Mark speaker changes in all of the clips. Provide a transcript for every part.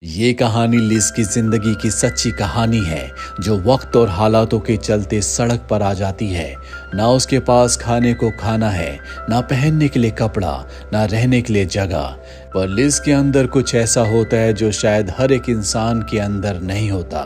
Speaker 1: ये कहानी लिज की जिंदगी की सच्ची कहानी है, जो वक्त और हालातों के चलते सड़क पर आ जाती है। ना उसके पास खाने को खाना है, ना पहनने के लिए कपड़ा, ना रहने के लिए जगह। पर लिज के अंदर कुछ ऐसा होता है जो शायद हर एक इंसान के अंदर नहीं होता,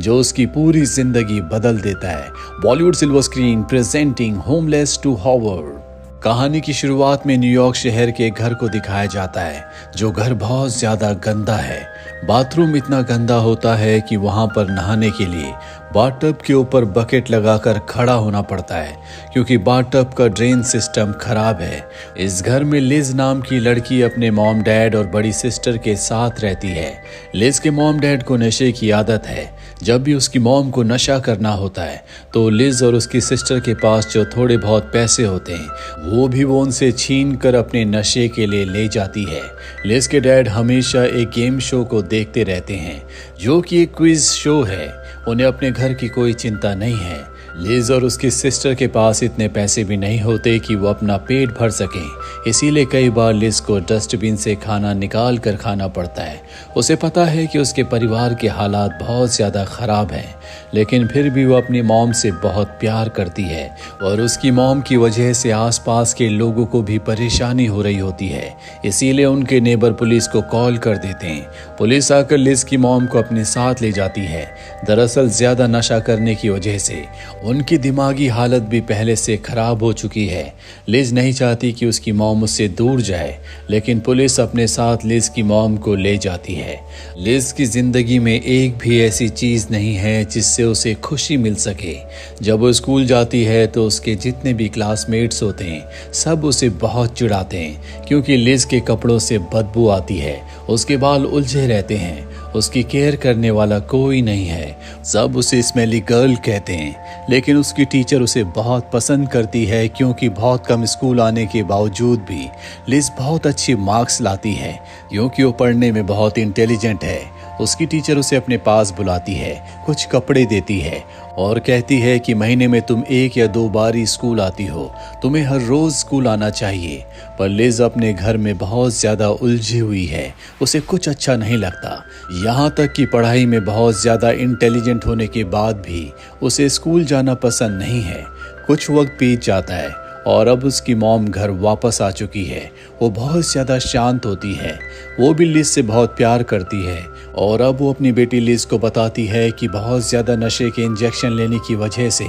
Speaker 1: जो उसकी पूरी जिंदगी बदल देता है। Bollywood silver screen presenting homeless to Harvard. कहानी की शुरुआत में न्यूयॉर्क शहर के घर को दिखाया जाता है, जो घर बहुत ज्यादा गंदा है। बाथरूम इतना गंदा होता है कि वहां पर नहाने के लिए बाथटब के ऊपर बकेट लगाकर खड़ा होना पड़ता है, क्योंकि बाथटब का ड्रेन सिस्टम खराब है। इस घर में लिज नाम की लड़की अपने मॉम डैड और बड़ी सिस्टर के साथ रहती है। लिज के मॉम डैड को नशे की आदत है। जब भी उसकी मॉम को नशा करना होता है तो लिज और उसकी सिस्टर के पास जो थोड़े बहुत पैसे होते हैं वो उनसे छीन कर अपने नशे के लिए ले जाती है। लिज के डैड हमेशा एक गेम शो को देखते रहते हैं, जो कि एक क्विज शो है। उन्हें अपने घर की कोई चिंता नहीं है। लिज और उसकी सिस्टर के पास इतने पैसे भी नहीं होते कि वो अपना पेट भर सकें, इसीलिए कई बार लिज को डस्टबिन से खाना निकाल कर खाना पड़ता है। उसे पता है कि उसके परिवार के हालात बहुत ज़्यादा ख़राब हैं, लेकिन फिर भी वो अपनी मॉम से बहुत प्यार करती है और उसकी मॉम की वजह से आसपास के लोगों को भी परेशानी हो रही होती है। इसीलिए उनके नेबर पुलिस को कॉल कर देते हैं। पुलिस आकर लिज की मॉम को अपने साथ ले जाती है। दरअसल ज़्यादा नशा करने की वजह से उनकी दिमागी हालत भी पहले से खराब हो चुकी है। लिज नहीं चाहती कि उसकी मॉम उससे दूर जाए, लेकिन पुलिस अपने साथ लिज की मॉम को ले जाती है। लिज की जिंदगी में एक भी ऐसी चीज नहीं है जिससे उसे खुशी मिल सके। जब वो स्कूल जाती है तो उसके जितने भी क्लासमेट्स होते हैं सब उसे बहुत चिढ़ाते हैं, क्योंकि लिज के कपड़ों से बदबू आती है, उसके बाल उलझे रहते हैं, उसकी केयर करने वाला कोई नहीं है। सब उसे स्मेली गर्ल कहते हैं, लेकिन उसकी टीचर उसे बहुत पसंद करती है, क्योंकि बहुत कम स्कूल आने के बावजूद भी लिज बहुत अच्छी मार्क्स लाती है, क्योंकि वो पढ़ने में बहुत इंटेलिजेंट है। उसकी टीचर उसे अपने पास बुलाती है, कुछ कपड़े देती है और कहती है कि महीने में तुम 1 या 2 बार ही स्कूल आती हो, तुम्हें हर रोज स्कूल आना चाहिए। पर लिज अपने घर में बहुत ज्यादा उलझी हुई है, उसे कुछ अच्छा नहीं लगता। यहाँ तक कि पढ़ाई में बहुत ज्यादा इंटेलिजेंट होने के बाद भी उसे स्कूल जाना पसंद नहीं है। कुछ वक्त बीत जाता है और अब उसकी मॉम घर वापस आ चुकी है। वो बहुत ज़्यादा शांत होती है, वो भी लिज से बहुत प्यार करती है और अब वो अपनी बेटी लिज को बताती है कि बहुत ज़्यादा नशे के इंजेक्शन लेने की वजह से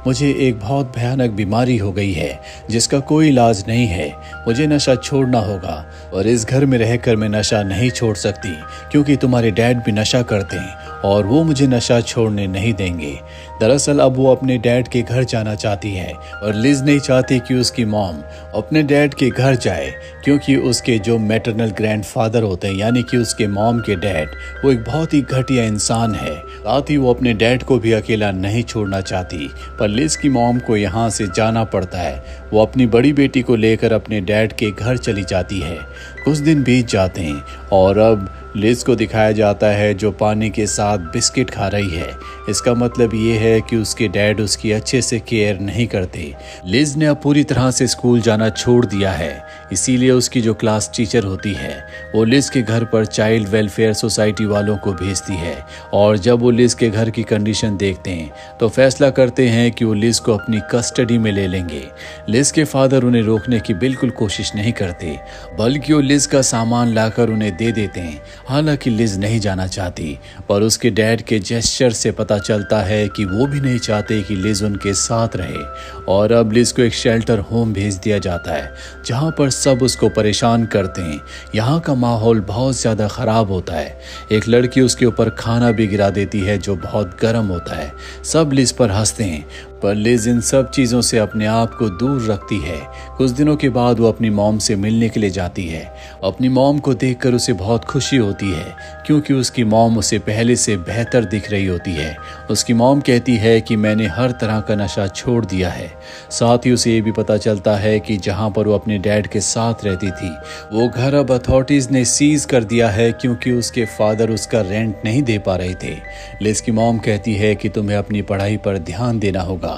Speaker 1: मुझे एक बहुत भयानक बीमारी हो गई है, जिसका कोई इलाज नहीं है। मुझे नशा छोड़ना होगा और इस घर में रहकर मैं नशा नहीं छोड़ सकती, क्योंकि तुम्हारे डैड भी नशा करते हैं और वो मुझे नशा छोड़ने नहीं देंगे। दरअसल अब वो अपने डैड के घर जाना चाहती है और लिज नहीं चाहती कि उसकी मॉम अपने डैड के घर जाए, क्योंकि उसके जो मैटरनल ग्रैंडफादर होते हैं, यानी कि उसके मॉम के डैड, वो एक बहुत ही घटिया इंसान है। साथ ही वो अपने डैड को भी अकेला नहीं छोड़ना चाहती। पर लिज की मॉम को यहाँ से जाना पड़ता है। वो अपनी बड़ी बेटी को लेकर अपने डैड के घर चली जाती है। कुछ दिन बीत जाते हैं और अब लिज को दिखाया जाता है जो पानी के साथ बिस्किट खा रही है। इसका मतलब ये है कि उसके डैड उसकी अच्छे से केयर नहीं करते। लिज ने अब पूरी तरह से स्कूल जाना छोड़ दिया है, इसीलिए उसकी जो क्लास टीचर होती है वो लिज के घर पर चाइल्ड वेलफेयर सोसाइटी वालों को भेजती है। और जब वो लिज के घर की कंडीशन देखते हैं तो फैसला करते हैं कि वो लिज को अपनी कस्टडी में ले लेंगे। लिज के फादर उन्हें रोकने की बिल्कुल कोशिश नहीं करते, बल्कि वो लिज का सामान लाकर उन्हें दे देते हैं। हालांकि लिज नहीं जाना चाहती, पर उसके डैड के जेस्चर से पता चलता है कि वो भी नहीं चाहते कि लिज उनके साथ रहे। और अब लिज को एक शेल्टर होम भेज दिया जाता है, जहां पर सब उसको परेशान करते हैं। यहाँ का माहौल बहुत ज़्यादा ख़राब होता है। एक लड़की उसके ऊपर खाना भी गिरा देती है जो बहुत गर्म होता है। सब लिज पर हंसते हैं, पर लिज इन सब चीज़ों से अपने आप को दूर रखती है। कुछ दिनों के बाद वो अपनी मॉम से मिलने के लिए जाती है। अपनी मॉम को देखकर उसे बहुत खुशी होती है, क्योंकि उसकी मॉम उसे पहले से बेहतर दिख रही होती है। उसकी मॉम कहती है कि मैंने हर तरह का नशा छोड़ दिया है। साथ ही उसे ये भी पता चलता है कि जहाँ पर वो अपने डैड के साथ रहती थी वो घर अब अथॉरिटीज़ ने सीज कर दिया है, क्योंकि उसके फादर उसका रेंट नहीं दे पा रहे थे। लिज की मॉम कहती है कि तुम्हें अपनी पढ़ाई पर ध्यान देना होगा,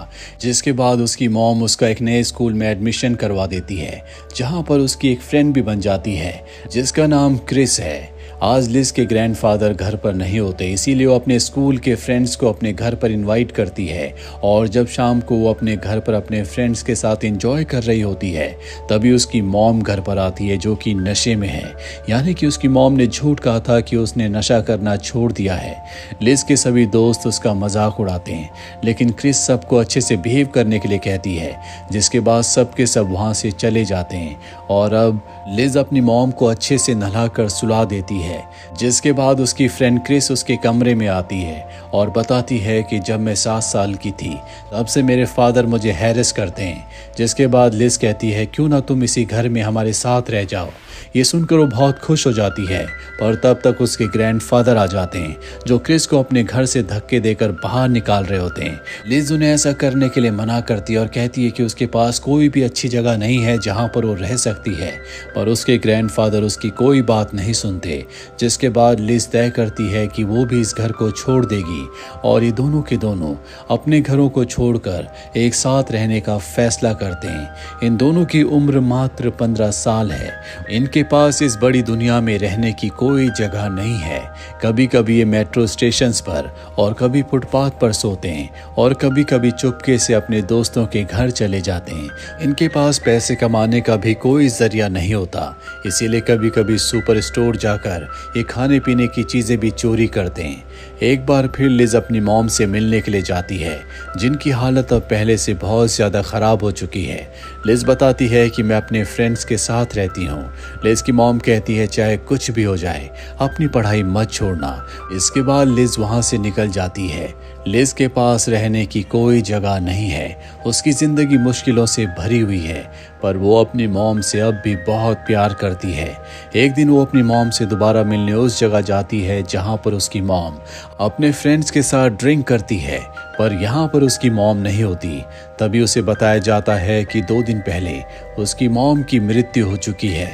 Speaker 1: जिसके बाद उसकी मॉम उसका एक नए स्कूल में एडमिशन करवा देती है, जहां पर उसकी एक फ्रेंड भी बन जाती है जिसका नाम क्रिस है। आज लिज के ग्रैंडफादर घर पर नहीं होते, इसीलिए वो अपने स्कूल के फ्रेंड्स को अपने घर पर इनवाइट करती है। और जब शाम को वो अपने घर पर अपने फ्रेंड्स के साथ एंजॉय कर रही होती है, तभी उसकी मॉम घर पर आती है जो कि नशे में है। यानी कि उसकी मॉम ने झूठ कहा था कि उसने नशा करना छोड़ दिया है। लिज के सभी दोस्त उसका मजाक उड़ाते हैं, लेकिन क्रिस सबको अच्छे से बिहेव करने के लिए कहती है, जिसके बाद सब के सब वहाँ से चले जाते हैं। और अब लिज अपनी मॉम को अच्छे से नहलाकर सुला देती है, जिसके बाद उसकी फ्रेंड क्रिस उसके कमरे में आती है और बताती है कि जब मैं 7 साल की थी तब से मेरे फादर मुझे हैरेस करते हैं। जिसके बाद लिज कहती है, क्यों ना तुम इसी घर में हमारे साथ रह जाओ। ये सुनकर वो बहुत खुश हो जाती है, पर तब तक उसके ग्रैंडफादर आ जाते हैं जो क्रिस को अपने घर से धक्के देकर बाहर निकाल रहे होते हैं। लिज उन्हें ऐसा करने के लिए मना करती है और कहती है कि उसके पास कोई भी अच्छी जगह नहीं है जहां पर वो रह सकती है, पर उसके ग्रैंडफादर उसकी कोई बात नहीं सुनते। जिसके बाद लिज तय करती है कि वो भी इस घर को छोड़ देगी और ये दोनों के दोनों अपने घरों को छोड़कर एक साथ रहने का फैसला करते हैं। इन दोनों की उम्र मात्र 15 साल है। इनके पास इस बड़ी दुनिया में रहने की कोई जगह नहीं है। कभी कभी ये मेट्रो स्टेशंस पर और कभी फुटपाथ पर सोते हैं और कभी कभी चुपके से अपने दोस्तों के घर चले जाते हैं। इनके पास पैसे कमाने का भी कोई जरिया नहीं होता, इसीलिए कभी कभी सुपर स्टोर जाकर ये खाने पीने की चीजें भी चोरी करते हैं। एक बार फिर लिज अपनी मॉम से मिलने के लिए जाती है, जिनकी हालत अब पहले से बहुत ज्यादा खराब हो चुकी है। लिज बताती है कि मैं अपने फ्रेंड्स के साथ रहती हूँ। लिज की मॉम कहती है, चाहे कुछ भी हो जाए अपनी पढ़ाई मत छोड़ना। इसके बाद लिज वहाँ से निकल जाती है। लिज के पास रहने की कोई जगह नहीं है। उसकी जिंदगी मुश्किलों से भरी हुई है, पर वो अपनी मॉम से अब भी बहुत प्यार करती है। एक दिन वो अपनी मॉम से दोबारा मिलने उस जगह जाती है जहाँ पर उसकी मॉम अपने फ्रेंड्स के साथ ड्रिंक करती है, पर यहाँ पर उसकी मॉम नहीं होती। तभी उसे बताया जाता है कि 2 दिन पहले उसकी मॉम की मृत्यु हो चुकी है।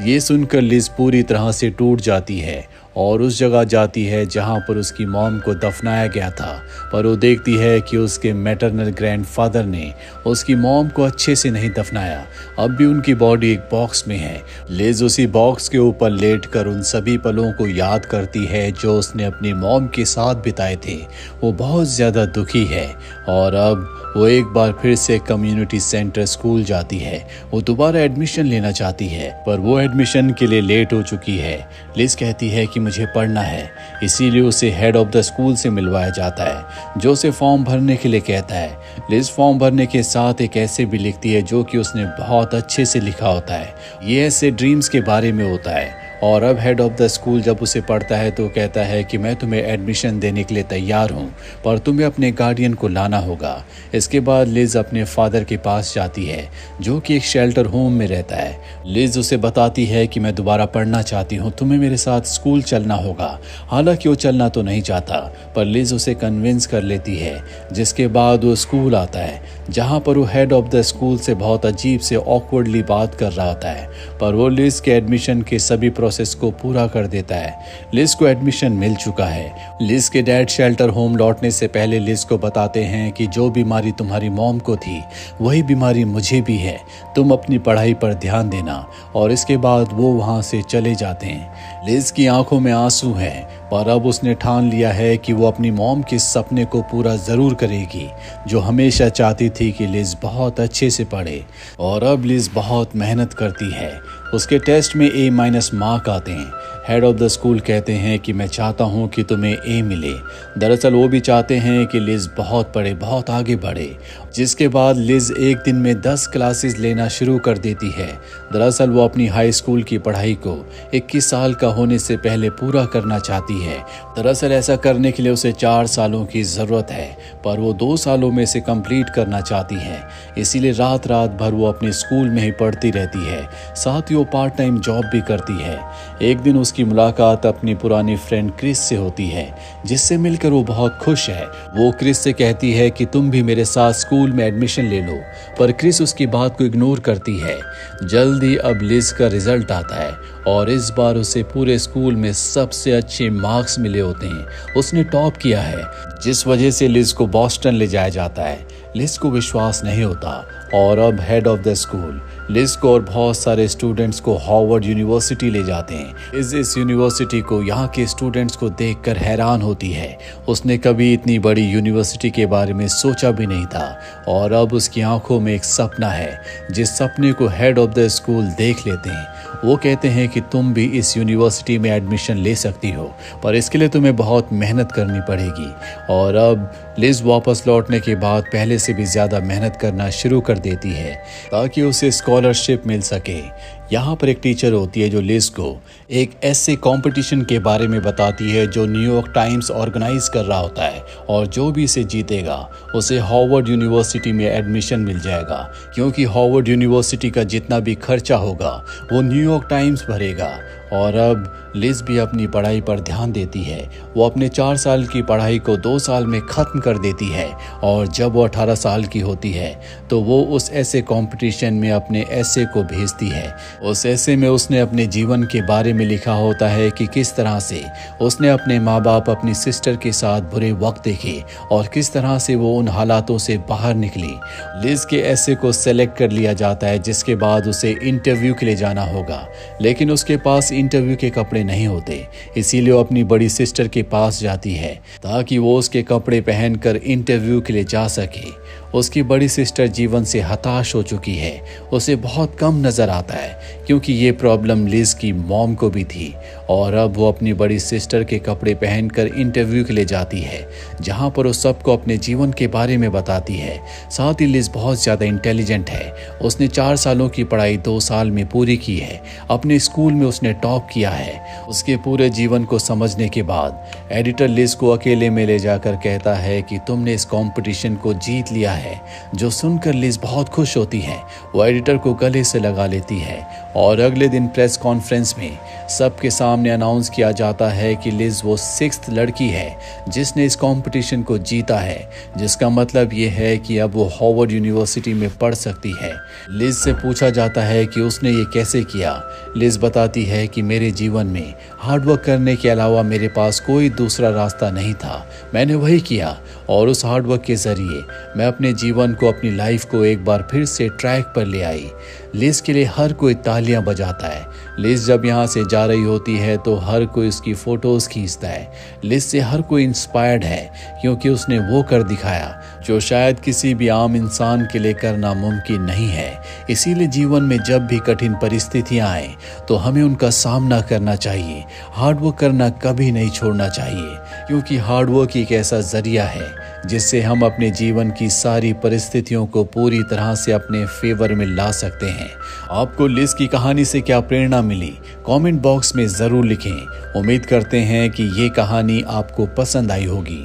Speaker 1: ये सुनकर लिज पूरी तरह से टूट जाती है और उस जगह जाती है जहां पर उसकी मॉम को दफनाया गया था, पर वो देखती है कि उसके मैटरनल ग्रैंडफादर ने उसकी मॉम को अच्छे से नहीं दफनाया। अब भी उनकी बॉडी एक बॉक्स में है। लिज उसी बॉक्स के ऊपर लेटकर उन सभी पलों को याद करती है जो उसने अपनी मॉम के साथ बिताए थे। वो बहुत ज़्यादा दुखी है और अब वो एक बार फिर से कम्युनिटी सेंटर स्कूल जाती है। वो दोबारा एडमिशन लेना चाहती है, पर वो एडमिशन के लिए लेट हो चुकी है। लिज कहती है कि मुझे पढ़ना है, इसीलिए उसे हेड ऑफ द स्कूल से मिलवाया जाता है, जो उसे फॉर्म भरने के लिए कहता है। लिज फॉर्म भरने के साथ एक ऐसे भी लिखती है जो कि उसने बहुत अच्छे से लिखा होता है। ये ऐसे ड्रीम्स के बारे में होता है। और अब हेड ऑफ द स्कूल जब उसे पढ़ता है तो कहता है कि मैं तुम्हें एडमिशन देने के लिए तैयार हूँ, पर तुम्हें अपने गार्डियन को लाना होगा। इसके बाद लिज अपने फादर के पास जाती है, जो कि एक शेल्टर होम में रहता है। लिज उसे बताती है कि मैं दोबारा पढ़ना चाहती हूँ, तुम्हें मेरे साथ स्कूल चलना होगा। हालांकि वो चलना तो नहीं चाहता, पर लिज उसे कन्विंस कर लेती है। जिसके बाद वो स्कूल आता है, जहाँ पर वो हेड ऑफ द स्कूल से बहुत अजीब से ऑकवर्डली बात कर रहा होता है, पर वो लिज के एडमिशन के सभी प्रोसेस को पूरा कर देता है। लिज को एडमिशन मिल चुका है। लिज के डैड शेल्टर होम लौटने से पहले लिज को बताते हैं कि जो बीमारी तुम्हारी मॉम को थी वही बीमारी मुझे भी है, तुम अपनी पढ़ाई पर ध्यान देना। और इसके बाद वो वहां से चले जाते हैं। लिज की आंखों में आंसू हैं, पर अब उसने ठान लिया है कि वो अपनी मॉम के सपने को पूरा जरूर करेगी, जो हमेशा चाहती थी कि लिज बहुत अच्छे से पढ़े। और अब लिज बहुत मेहनत करती है। उसके टेस्ट में A- मार्क आते हैं। हेड ऑफ द स्कूल कहते हैं कि मैं चाहता हूं कि तुम्हें A मिले। दरअसल वो भी चाहते हैं कि लिज बहुत पढ़े, बहुत आगे बढ़े। जिसके बाद लिज एक दिन में 10 क्लासेस लेना शुरू कर देती है। दरअसल वो अपनी हाई स्कूल की पढ़ाई को 21 साल का होने से पहले पूरा करना चाहती है। दरअसल ऐसा करने के लिए उसे 4 सालों की ज़रूरत है, पर वो 2 सालों में से कंप्लीट करना चाहती है। इसीलिए रात रात भर वो अपने स्कूल में ही पढ़ती रहती है, साथ ही वो पार्ट टाइम जॉब भी करती है। एक दिन उसकी मुलाकात अपनी पुरानी फ्रेंड क्रिस से होती है, जिससे मिलकर वो बहुत खुश है। वो क्रिस से कहती है कि तुम भी मेरे साथ स्कूल में एडमिशन ले लो, पर क्रिस उसकी बात को इग्नोर करती है। जल्दी अब लिज का रिजल्ट आता है और इस बार उसे पूरे स्कूल में सबसे अच्छे मार्क्स मिले होते हैं। उसने टॉप किया है, जिस वजह से लिज को बॉस्टन ले जाया जाता है। लिज को विश्वास नहीं होता। और अब head of the school Liz को और बहुत सारे स्टूडेंट्स को हार्वर्ड यूनिवर्सिटी ले जाते हैं। इस यूनिवर्सिटी को यहाँ के स्टूडेंट्स को देखकर हैरान होती है। उसने कभी इतनी बड़ी यूनिवर्सिटी के बारे में सोचा भी नहीं था और अब उसकी आंखों में एक सपना है। जिस सपने को हेड ऑफ द स्कूल देख लेते हैं, वो कहते हैं कि तुम भी इस यूनिवर्सिटी में एडमिशन ले सकती हो, पर इसके लिए तुम्हें बहुत मेहनत करनी पड़ेगी। और अब लिज वापस लौटने के बाद पहले से भी ज़्यादा मेहनत करना शुरू कर देती है ताकि उसे स्कॉलरशिप मिल सके। यहाँ पर एक टीचर होती है जो लिज को एक ऐसे कंपटीशन के बारे में बताती है जो न्यूयॉर्क टाइम्स ऑर्गेनाइज कर रहा होता है, और जो भी इसे जीतेगा उसे हार्वर्ड यूनिवर्सिटी में एडमिशन मिल जाएगा, क्योंकि हार्वर्ड यूनिवर्सिटी का जितना भी खर्चा होगा वो न्यूयॉर्क टाइम्स भरेगा। और अब लिज भी अपनी पढ़ाई पर ध्यान देती है। वो अपने 4 साल की पढ़ाई को 2 साल में ख़त्म कर देती है, और जब वो 18 साल की होती है तो वो उस ऐसे कंपटीशन में अपने ऐसे को भेजती है। उस ऐसे में उसने अपने जीवन के बारे में लिखा होता है कि किस तरह से उसने अपने माँ बाप, अपनी सिस्टर के साथ बुरे वक्त देखे और किस तरह से वो उन हालातों से बाहर निकली। लिज के ऐसे को सेलेक्ट कर लिया जाता है, जिसके बाद उसे इंटरव्यू के लिए जाना होगा, लेकिन उसके पास इंटरव्यू के कपड़े नहीं होते। इसीलिए वो अपनी बड़ी सिस्टर के पास जाती है ताकि वो उसके कपड़े पहनकर इंटरव्यू के लिए जा सके। उसकी बड़ी सिस्टर जीवन से हताश हो चुकी है। उसे बहुत कम नजर आता है, क्योंकि ये प्रॉब्लम लिज की मॉम को भी थी। और अब वो अपनी बड़ी सिस्टर के कपड़े पहनकर इंटरव्यू के लिए जाती है, जहाँ पर वो सबको अपने जीवन के बारे में बताती है। साथ ही लिज बहुत ज़्यादा इंटेलिजेंट है। उसने 4 सालों की पढ़ाई 2 साल में पूरी की है। अपने स्कूल में उसने टॉप किया है। उसके पूरे जीवन को समझने के बाद एडिटर लिज को अकेले में ले जाकर कहता है कि तुमने इस कॉम्पिटिशन को जीत लिया है। जो सुनकर लिज बहुत खुश होती है। वो एडिटर को गले से लगा लेती है, और अगले दिन प्रेस कॉन्फ्रेंस में सबके सामने अनाउंस किया जाता है कि लिज वो 6th लड़की है जिसने इस कंपटीशन को जीता है, जिसका मतलब ये है कि अब वो हार्वर्ड यूनिवर्सिटी में पढ़ सकती है। लिज से पूछा जाता है कि उसने ये कैसे किया। लिज बताती है कि मेरे जीवन में हार्डवर्क करने के अलावा मेरे पास कोई दूसरा रास्ता नहीं था। मैंने वही किया, और उस हार्डवर्क के जरिए मैं अपने जीवन को, अपनी लाइफ को एक बार फिर से ट्रैक पर ले आई। लिज के लिए हर कोई तालियां बजाता है। लिज जब यहाँ से जा रही होती है तो हर कोई उसकी फोटोज खींचता है। लिज से हर कोई इंस्पायर्ड है, क्योंकि उसने वो कर दिखाया जो शायद किसी भी आम इंसान के लिए करना मुमकिन नहीं है। इसीलिए जीवन में जब भी कठिन परिस्थितियां आए तो हमें उनका सामना करना चाहिए। हार्डवर्क करना कभी नहीं छोड़ना चाहिए, क्योंकि हार्डवर्क एक ऐसा जरिया है जिससे हम अपने जीवन की सारी परिस्थितियों को पूरी तरह से अपने फेवर में ला सकते हैं। आपको लिज की कहानी से क्या प्रेरणा मिली, कमेंट बॉक्स में ज़रूर लिखें। उम्मीद करते हैं कि ये कहानी आपको पसंद आई होगी।